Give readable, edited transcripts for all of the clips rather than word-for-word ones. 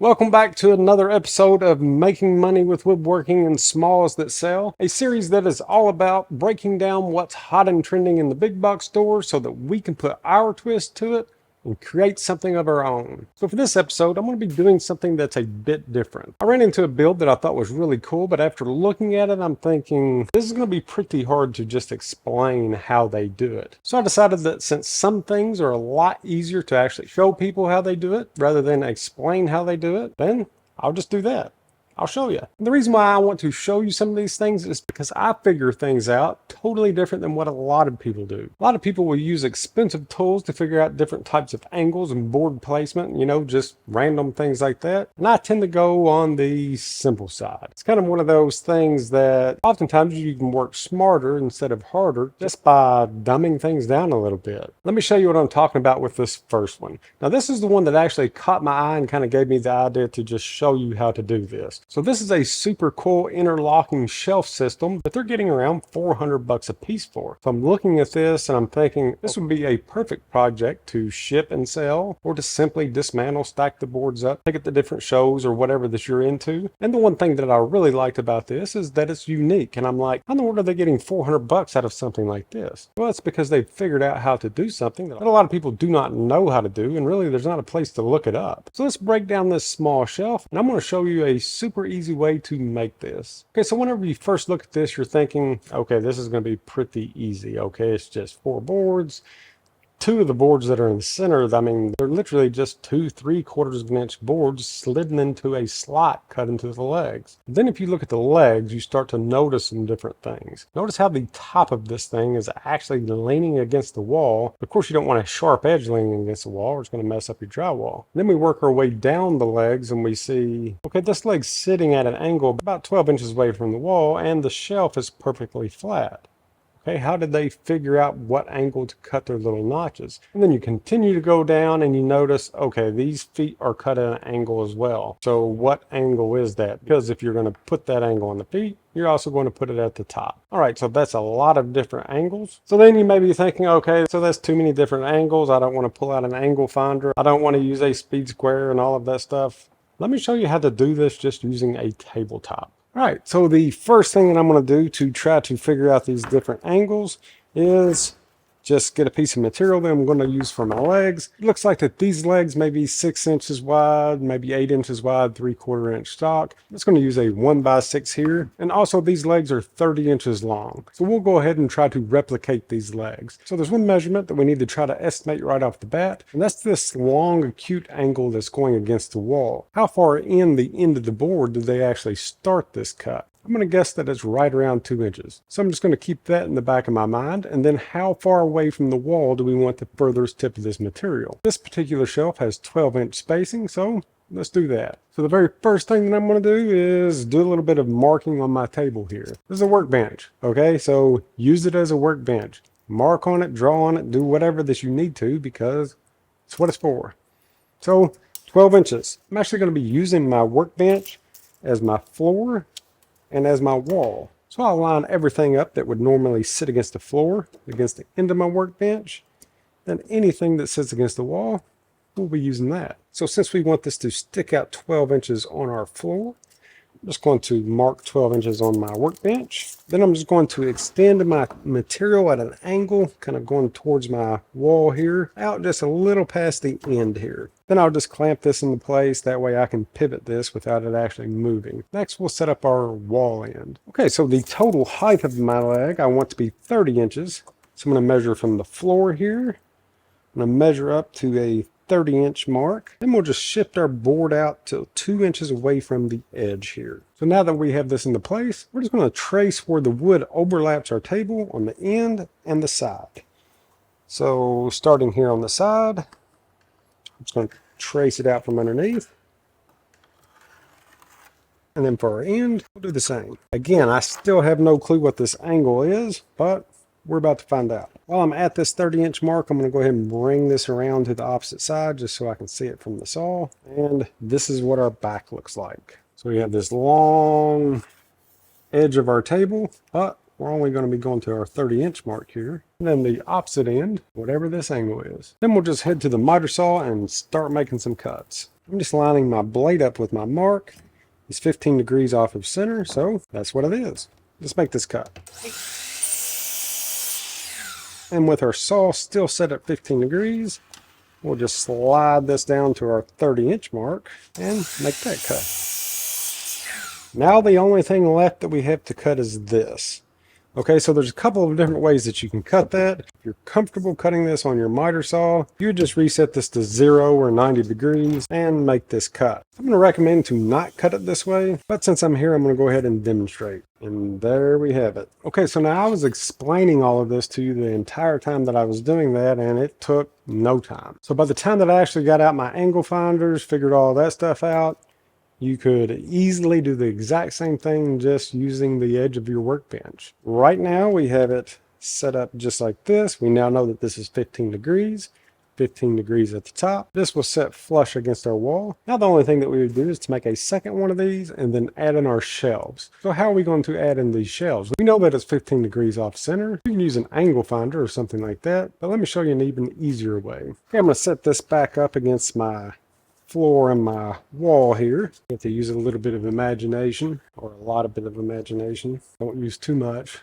Welcome back to another episode of Making Money with Woodworking and Smalls That Sell, a series that is all about breaking down what's hot and trending in the big box stores so that we can put our twist to it and create something of our own. So for this episode, I'm going to be doing something that's a bit different. I ran into a build that I thought was really cool, but after looking at it, I'm thinking this is going to be pretty hard to just explain how they do it. So I decided that since some things are a lot easier to actually show people how they do it rather than explain how they do it, then I'll just do that. I'll show you. And the reason why I want to show you some of these things is because I figure things out totally different than what a lot of people do. A lot of people will use expensive tools to figure out different types of angles and board placement, just random things like that. And I tend to go on the simple side. It's kind of one of those things that oftentimes you can work smarter instead of harder just by dumbing things down a little bit. Let me show you what I'm talking about with this first one. Now this is the one that actually caught my eye and kind of gave me the idea to just show you how to do this. So this is a super cool interlocking shelf system that they're getting around $400 a piece for. So I'm looking at this and I'm thinking this would be a perfect project to ship and sell, or to simply dismantle, stack the boards up, take it to different shows or whatever that you're into. And the one thing that I really liked about this is that it's unique. And I'm like, how in the world are they getting $400 out of something like this? Well, it's because they've figured out how to do something that a lot of people do not know how to do, and really there's not a place to look it up. So let's break down this small shelf, and I'm going to show you a super easy way to make this. Okay, so whenever you first look at this, you're thinking, okay, this is going to be pretty easy. Okay, it's just 4 boards. 2 of the boards that are in the center, I mean, they're literally just 2 3/4 of an inch boards slidden into a slot cut into the legs. Then if you look at the legs, you start to notice some different things. Notice how the top of this thing is actually leaning against the wall. Of course, you don't want a sharp edge leaning against the wall, or it's going to mess up your drywall. Then we work our way down the legs and we see, okay, this leg's sitting at an angle about 12 inches away from the wall, and the shelf is perfectly flat. Okay, how did they figure out what angle to cut their little notches? And then you continue to go down and you notice, okay, these feet are cut at an angle as well. So what angle is that? Because if you're going to put that angle on the feet, you're also going to put it at the top. All right, so that's a lot of different angles. So then you may be thinking, okay, so that's too many different angles. I don't want to pull out an angle finder. I don't want to use a speed square and all of that stuff. Let me show you how to do this just using a tabletop. All right, so the first thing that I'm going to do to try to figure out these different angles is just get a piece of material that I'm going to use for my legs. It looks like that these legs may be 6 inches wide, maybe 8 inches wide, 3/4 inch stock. I'm just going to use a 1x6 here. And also these legs are 30 inches long. So we'll go ahead and try to replicate these legs. So there's one measurement that we need to try to estimate right off the bat. And that's this long acute angle that's going against the wall. How far in the end of the board do they actually start this cut? I'm going to guess that it's right around 2 inches. So I'm just going to keep that in the back of my mind. And then how far away from the wall do we want the furthest tip of this material? This particular shelf has 12-inch spacing, so let's do that. So the very first thing that I'm going to do is do a little bit of marking on my table here. This is a workbench, okay? So use it as a workbench. Mark on it, draw on it, do whatever that you need to, because it's what it's for. So 12 inches. I'm actually going to be using my workbench as my floor and as my wall. So I'll line everything up that would normally sit against the floor, against the end of my workbench. Then anything that sits against the wall, we'll be using that. So since we want this to stick out 12 inches on our floor, I'm just going to mark 12 inches on my workbench. Then I'm just going to extend my material at an angle, kind of going towards my wall here, out just a little past the end here. Then I'll just clamp this into place. That way I can pivot this without it actually moving. Next, we'll set up our wall end. Okay, so the total height of my leg, I want to be 30 inches. So I'm going to measure from the floor here. I'm going to measure up to a 30-inch mark. Then we'll just shift our board out to 2 inches away from the edge here. So now that we have this into place, we're just going to trace where the wood overlaps our table on the end and the side. So starting here on the side, I'm just going to trace it out from underneath. And then for our end, we'll do the same. Again, I still have no clue what this angle is, but we're about to find out. While I'm at this 30-inch mark, I'm going to go ahead and bring this around to the opposite side just so I can see it from the saw. And this is what our back looks like. So we have this long edge of our table, but we're only going to be going to our 30-inch mark here. And then the opposite end, whatever this angle is. Then we'll just head to the miter saw and start making some cuts. I'm just lining my blade up with my mark. It's 15 degrees off of center, so that's what it is. Let's make this cut. And with our saw still set at 15 degrees, we'll just slide this down to our 30-inch mark and make that cut. Now the only thing left that we have to cut is this. Okay, so there's a couple of different ways that you can cut that. If you're comfortable cutting this on your miter saw, you just reset this to 0 or 90 degrees and make this cut. I'm going to recommend to not cut it this way, but since I'm here, I'm going to go ahead and demonstrate. And there we have it. Okay, so now I was explaining all of this to you the entire time that I was doing that, and it took no time. So by the time that I actually got out my angle finders, figured all that stuff out, you could easily do the exact same thing just using the edge of your workbench. Right now we have it set up just like this. We now know that this is 15 degrees. 15 degrees at the top. This will set flush against our wall. Now the only thing that we would do is to make a second one of these and then add in our shelves. So how are we going to add in these shelves? We know that it's 15 degrees off center. You can use an angle finder or something like that, but let me show you an even easier way. Okay, I'm going to set this back up against my floor and my wall here. You have to use a little bit of imagination, or a lot of bit of imagination. Don't use too much.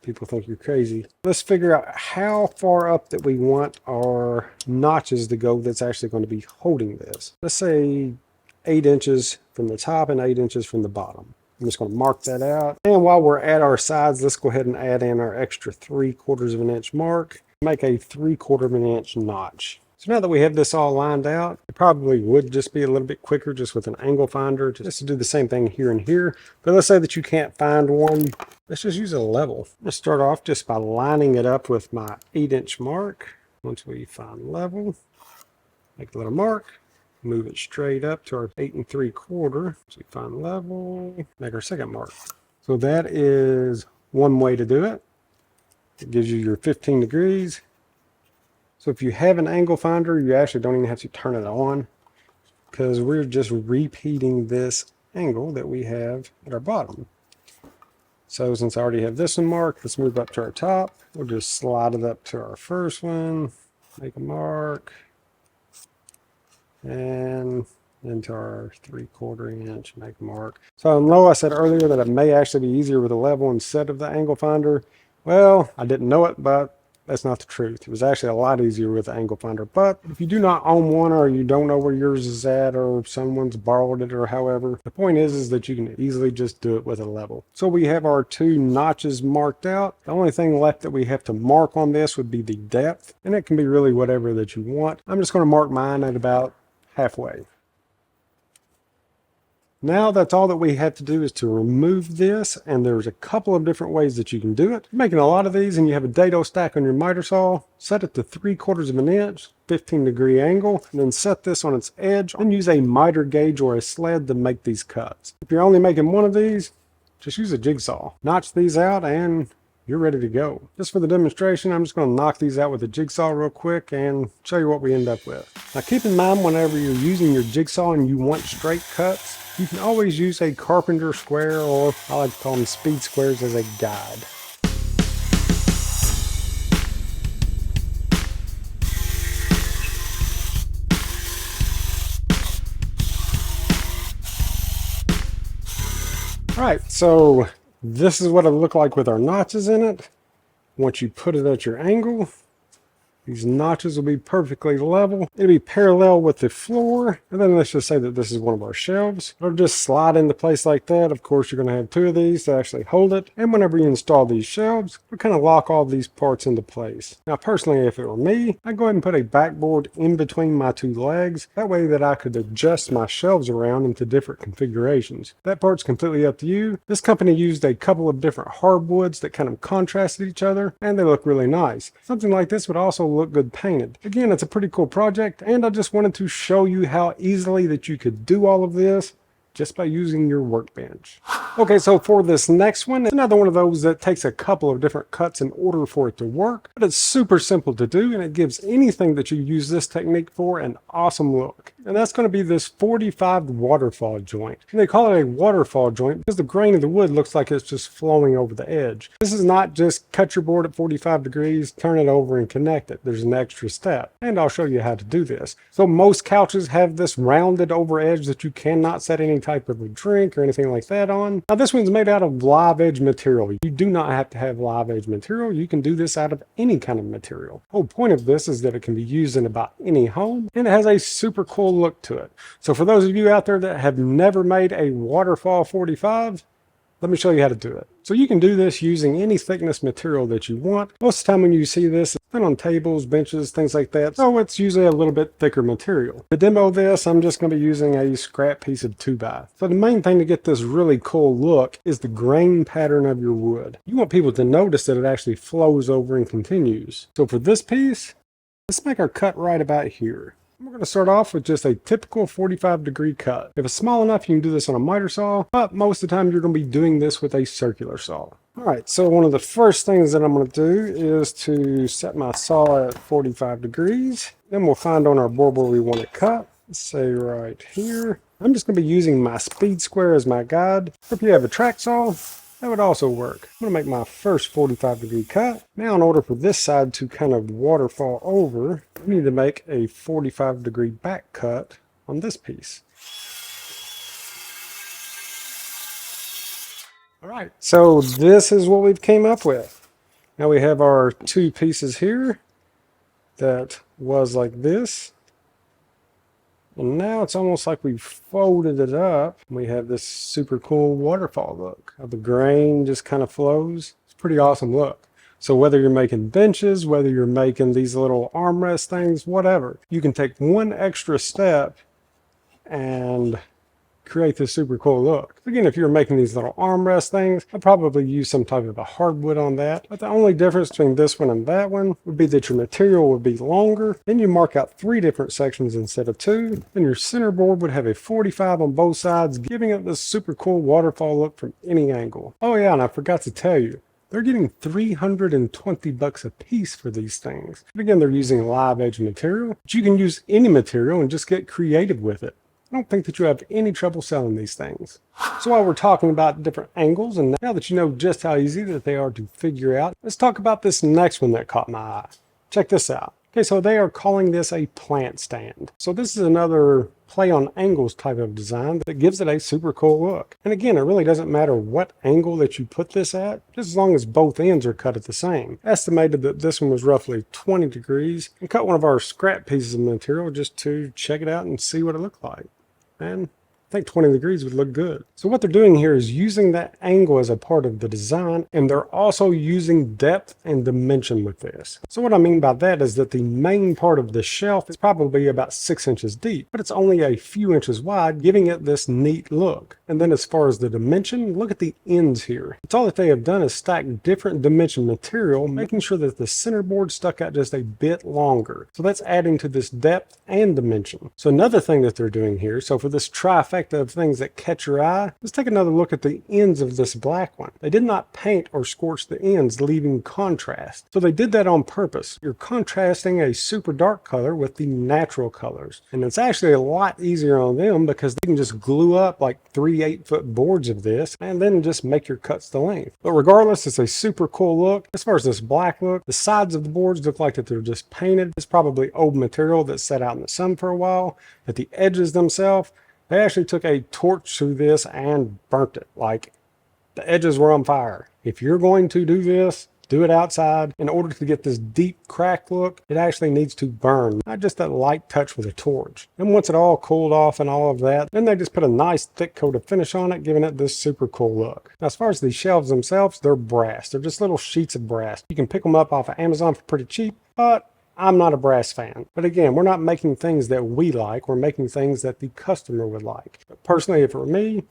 People think you're crazy. Let's figure out how far up that we want our notches to go that's actually going to be holding this. Let's say 8 inches from the top and 8 inches from the bottom. I'm just going to mark that out. And while we're at our sides, let's go ahead and add in our extra 3/4 of an inch mark. Make a 3/4 of an inch notch. So now that we have this all lined out, it probably would just be a little bit quicker just with an angle finder just to do the same thing here and here. But let's say that you can't find one. Let's just use a level. Let's start off just by lining it up with my 8-inch mark. Once we find level, make a little mark, move it straight up to our 8 3/4. So we find level, make our second mark. So that is one way to do it. It gives you your 15 degrees. So if you have an angle finder, you actually don't even have to turn it on because we're just repeating this angle that we have at our bottom. So since I already have this one marked, let's move up to our top. We'll just slide it up to our first one, make a mark, and into our 3/4 inch, make a mark. So I know I said earlier that it may actually be easier with a level instead of the angle finder. Well, I didn't know it, but that's not the truth. It was actually a lot easier with the angle finder. But if you do not own one, or you don't know where yours is at, or someone's borrowed it, or however, the point is that you can easily just do it with a level. So we have our 2 notches marked out. The only thing left that we have to mark on this would be the depth, and it can be really whatever that you want. I'm just going to mark mine at about halfway. Now that's all that we have to do is to remove this, and there's a couple of different ways that you can do it. You're making a lot of these and you have a dado stack on your miter saw, set it to 3/4 of an inch, 15-degree angle, and then set this on its edge and use a miter gauge or a sled to make these cuts. If you're only making one of these, just use a jigsaw. Notch these out and you're ready to go. Just for the demonstration, I'm just going to knock these out with a jigsaw real quick and show you what we end up with. Now keep in mind, whenever you're using your jigsaw and you want straight cuts, you can always use a carpenter square, or I like to call them speed squares, as a guide. All right, so this is what it'll look like with our notches in it. Once you put it at your angle, these notches will be perfectly level. It'll be parallel with the floor. And then let's just say that this is one of our shelves. It'll just slide into place like that. Of course, you're going to have 2 of these to actually hold it. And whenever you install these shelves, we'll kind of lock all these parts into place. Now, personally, if it were me, I'd go ahead and put a backboard in between my 2 legs. That way that I could adjust my shelves around into different configurations. That part's completely up to you. This company used a couple of different hardwoods that kind of contrasted each other, and they look really nice. Something like this would also look good painted. Again, it's a pretty cool project, and I just wanted to show you how easily that you could do all of this just by using your workbench. Okay, so for this next one, it's another one of those that takes a couple of different cuts in order for it to work, but it's super simple to do, and it gives anything that you use this technique for an awesome look. And that's going to be this 45 waterfall joint. And they call it a waterfall joint because the grain of the wood looks like it's just flowing over the edge. This is not just cut your board at 45 degrees, turn it over and connect it. There's an extra step, and I'll show you how to do this. So most couches have this rounded over edge that you cannot set any type of a drink or anything like that on. Now this one's made out of live edge material. You do not have to have live edge material. You can do this out of any kind of material. The whole point of this is that it can be used in about any home, and it has a super cool look to it. So for those of you out there that have never made a Waterfall 45, let me show you how to do it. So you can do this using any thickness material that you want. Most of the time when you see this, it's been on tables, benches, things like that. So it's usually a little bit thicker material. To demo this, I'm just going to be using a scrap piece of 2x. So the main thing to get this really cool look is the grain pattern of your wood. You want people to notice that it actually flows over and continues. So for this piece, let's make our cut right about here. We're going to start off with just a typical 45-degree cut. If it's small enough, you can do this on a miter saw, but most of the time you're going to be doing this with a circular saw. Alright, so one of the first things that I'm going to do is to set my saw at 45 degrees. Then we'll find on our board where we want it cut. Let's say right here. I'm just going to be using my speed square as my guide. If you have a track saw, that would also work. I'm going to make my first 45-degree cut. Now in order for this side to kind of waterfall over, we need to make a 45-degree back cut on this piece. Alright, so this is what we've came up with. Now we have our two pieces here that was like this. And now it's almost like we've folded it up. We have this super cool waterfall look. How the grain just kind of flows. It's a pretty awesome look. So whether you're making benches, whether you're making these little armrest things, whatever, you can take one extra step and create this super cool look. Again, if you're making these little armrest things, I'd probably use some type of a hardwood on that. But the only difference between this one and that one would be that your material would be longer. Then you mark out 3 different sections instead of 2. Then your center board would have a 45 on both sides, giving it this super cool waterfall look from any angle. Oh yeah, and I forgot to tell you, they're getting $320 a piece for these things. But again, they're using live edge material, but you can use any material and just get creative with it. I don't think that you have any trouble selling these things. So while we're talking about different angles, and now that you know just how easy that they are to figure out, let's talk about this next one that caught my eye. Check this out. Okay, so they are calling this a plant stand. So this is another play on angles type of design that gives it a super cool look. And again, it really doesn't matter what angle that you put this at, just as long as both ends are cut at the same. Estimated that this one was roughly 20 degrees. And cut one of our scrap pieces of material just to check it out and see what it looked like. And I think 20 degrees would look good. So what they're doing here is using that angle as a part of the design, and they're also using depth and dimension with this. So what I mean by that is that the main part of the shelf is probably about 6 inches deep, but it's only a few inches wide, giving it this neat look. And then as far as the dimension, look at the ends here. It's all that they have done is stack different dimension material, making sure that the center board stuck out just a bit longer. So that's adding to this depth and dimension. So another thing that they're doing here, so for this trifecta of things that catch your eye, let's take another look at the ends of this black one. They did not paint or scorch the ends, leaving contrast. So they did that on purpose. You're contrasting a super dark color with the natural colors. And it's actually a lot easier on them because they can just glue up like 3 8-foot boards of this and then just make your cuts to length. But regardless, it's a super cool look. As far as this black look, the sides of the boards look like that they're just painted. It's probably old material that's sat out in the sun for a while. But the edges themselves, they actually took a torch to this and burnt it. Like, the edges were on fire. If you're going to do this, do it outside. In order to get this deep crack look, it actually needs to burn, not just that light touch with a torch. And once it all cooled off and all of that, then they just put a nice thick coat of finish on it, giving it this super cool look. Now, as far as these shelves themselves, they're brass. They're just little sheets of brass. You can pick them up off of Amazon for pretty cheap, but I'm not a brass fan. But again, we're not making things that we like. We're making things that the customer would like. But personally, if it were me,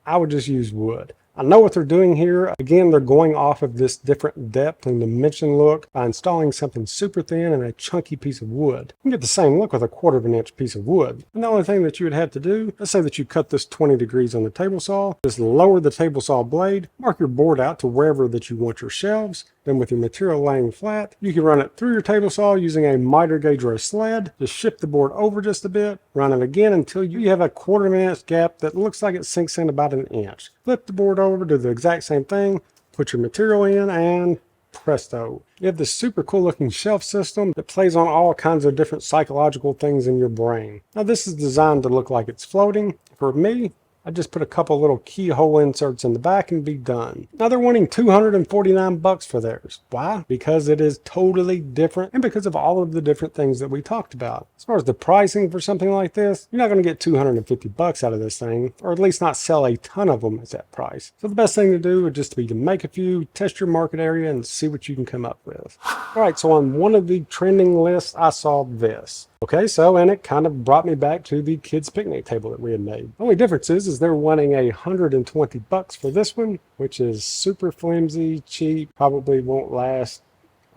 I would just use wood. I know what they're doing here. Again, they're going off of this different depth and dimension look by installing something super thin and a chunky piece of wood. You can get the same look with a 1/4 of an inch piece of wood. And the only thing that you would have to do, let's say that you cut this 20 degrees on the table saw, just lower the table saw blade, mark your board out to wherever that you want your shelves. Then with your material laying flat, you can run it through your table saw using a miter gauge or a sled. Just shift the board over just a bit, run it again until you have a 1/4 of an inch gap that looks like it sinks in about an inch. Flip the board over, do the exact same thing, put your material in, and presto. You have this super cool looking shelf system that plays on all kinds of different psychological things in your brain. Now this is designed to look like it's floating. For me, I just put a couple little keyhole inserts in the back and be done. Now they're wanting $249 for theirs. Why? Because it is totally different and because of all of the different things that we talked about. As far as the pricing for something like this, you're not going to get $250 out of this thing, or at least not sell a ton of them at that price. So the best thing to do would just be to make a few, test your market area, and see what you can come up with. All right, so on one of the trending lists, I saw this. Okay, and it kind of brought me back to the kids' picnic table that we had made. The only difference is they're wanting $120 for this one, which is super flimsy, cheap, probably won't last,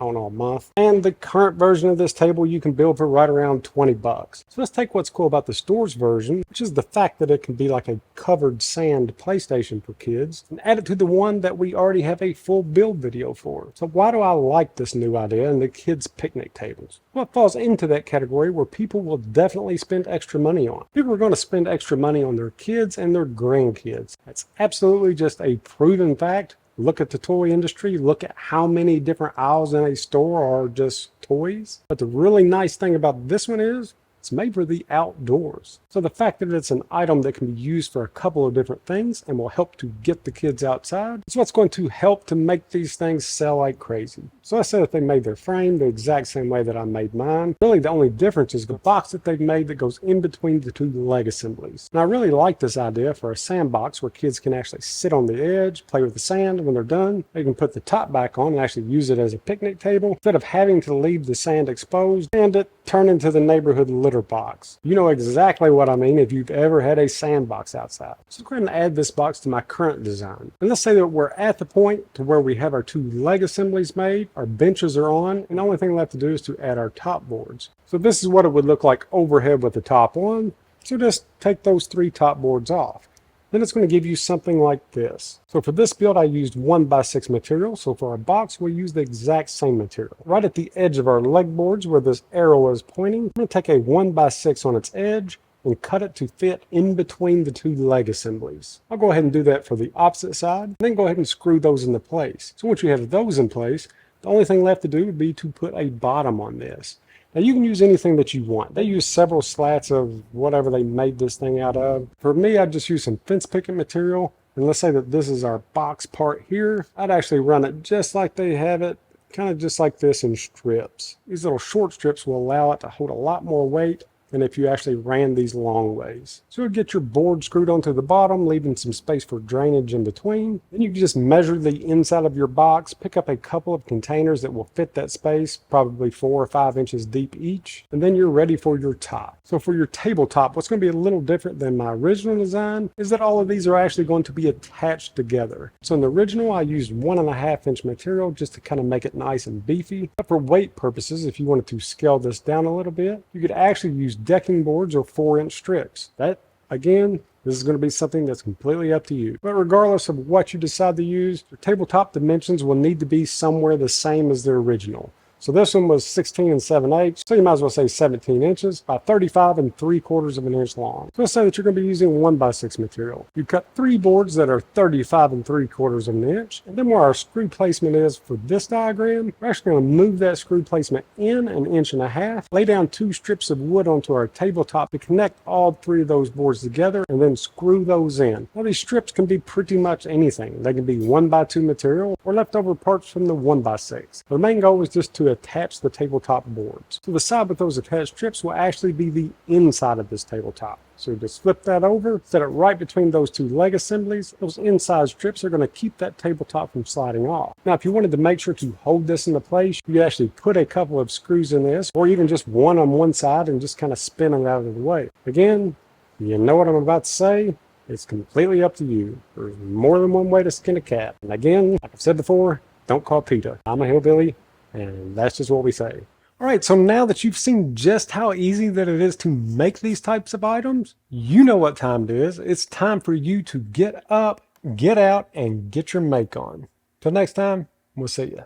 I don't know, a month. And the current version of this table you can build for right around $20. So let's take what's cool about the stores version, which is the fact that it can be like a covered sand PlayStation for kids, and add it to the one that we already have a full build video for. So why do I like this new idea in the kids' picnic tables? Well, it falls into that category where people will definitely spend extra money on. People are going to spend extra money on their kids and their grandkids. That's absolutely just a proven fact. Look at the toy industry, look at how many different aisles in a store are just toys. But the really nice thing about this one is it's made for the outdoors. So the fact that it's an item that can be used for a couple of different things and will help to get the kids outside is what's going to help to make these things sell like crazy. So I said that they made their frame the exact same way that I made mine. Really the only difference is the box that they've made that goes in between the two leg assemblies. And I really like this idea for a sandbox where kids can actually sit on the edge, play with the sand, and when they're done, they can put the top back on and actually use it as a picnic table instead of having to leave the sand exposed and it turn into the neighborhood litter box. You know exactly what I mean if you've ever had a sandbox outside. So go ahead and add this box to my current design. And let's say that we're at the point to where we have our two leg assemblies made, our benches are on, and the only thing left to do is to add our top boards. So this is what it would look like overhead with the top on. So just take those three top boards off. Then it's going to give you something like this. So for this build, I used 1x6 material. So for our box, we'll use the exact same material. Right at the edge of our leg boards where this arrow is pointing, I'm going to take a 1x6 on its edge and cut it to fit in between the two leg assemblies. I'll go ahead and do that for the opposite side, and then go ahead and screw those into place. So once you have those in place, the only thing left to do would be to put a bottom on this. Now you can use anything that you want. They use several slats of whatever they made this thing out of. For me, I just use some fence picket material. And let's say that this is our box part here. I'd actually run it just like they have it, kind of just like this in strips. These little short strips will allow it to hold a lot more weight than if you actually ran these long ways. So you'll get your board screwed onto the bottom, leaving some space for drainage in between. Then you can just measure the inside of your box, pick up a couple of containers that will fit that space, probably 4 or 5 inches deep each, and then you're ready for your top. So for your tabletop, what's going to be a little different than my original design is that all of these are actually going to be attached together. So in the original, I used 1.5 inch material just to kind of make it nice and beefy. But for weight purposes, if you wanted to scale this down a little bit, you could actually use decking boards or 4-inch strips. That, again, this is going to be something that's completely up to you. But regardless of what you decide to use, your tabletop dimensions will need to be somewhere the same as the original. So this one was 16 7/8, so you might as well say 17 inches by 35 3/4 of an inch long. So let's say that you're going to be using 1x6 material. You cut 3 boards that are 35 3/4 of an inch, and then where our screw placement is for this diagram, we're actually going to move that screw placement in 1.5 inches, lay down 2 strips of wood onto our tabletop to connect all 3 of those boards together, and then screw those in. Now these strips can be pretty much anything. They can be 1x2 material or leftover parts from the 1x6. The main goal is just to attach the tabletop boards. So the side with those attached strips will actually be the inside of this tabletop. So just flip that over, set it right between those 2 leg assemblies. Those inside strips are going to keep that tabletop from sliding off. Now, if you wanted to make sure to hold this into place, you could actually put a couple of screws in this, or even just one on one side and just kind of spin it out of the way. Again, you know what I'm about to say. It's completely up to you. There's more than one way to skin a cat. And again, like I've said before, don't call PETA. I'm a hillbilly, and that's just what we say. All right, so now that you've seen just how easy that it is to make these types of items, you know what time it is. It's time for you to get up, get out, and get your make on. Till next time, we'll see you.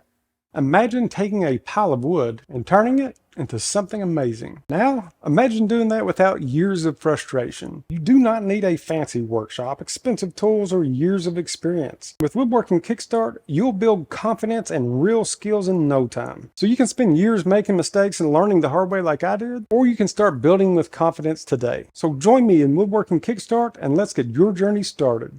Imagine taking a pile of wood and turning it into something amazing. Now, imagine doing that without years of frustration. You do not need a fancy workshop, expensive tools, or years of experience. With Woodworking Kickstart, you'll build confidence and real skills in no time. So you can spend years making mistakes and learning the hard way like I did, or you can start building with confidence today. So join me in Woodworking Kickstart and let's get your journey started.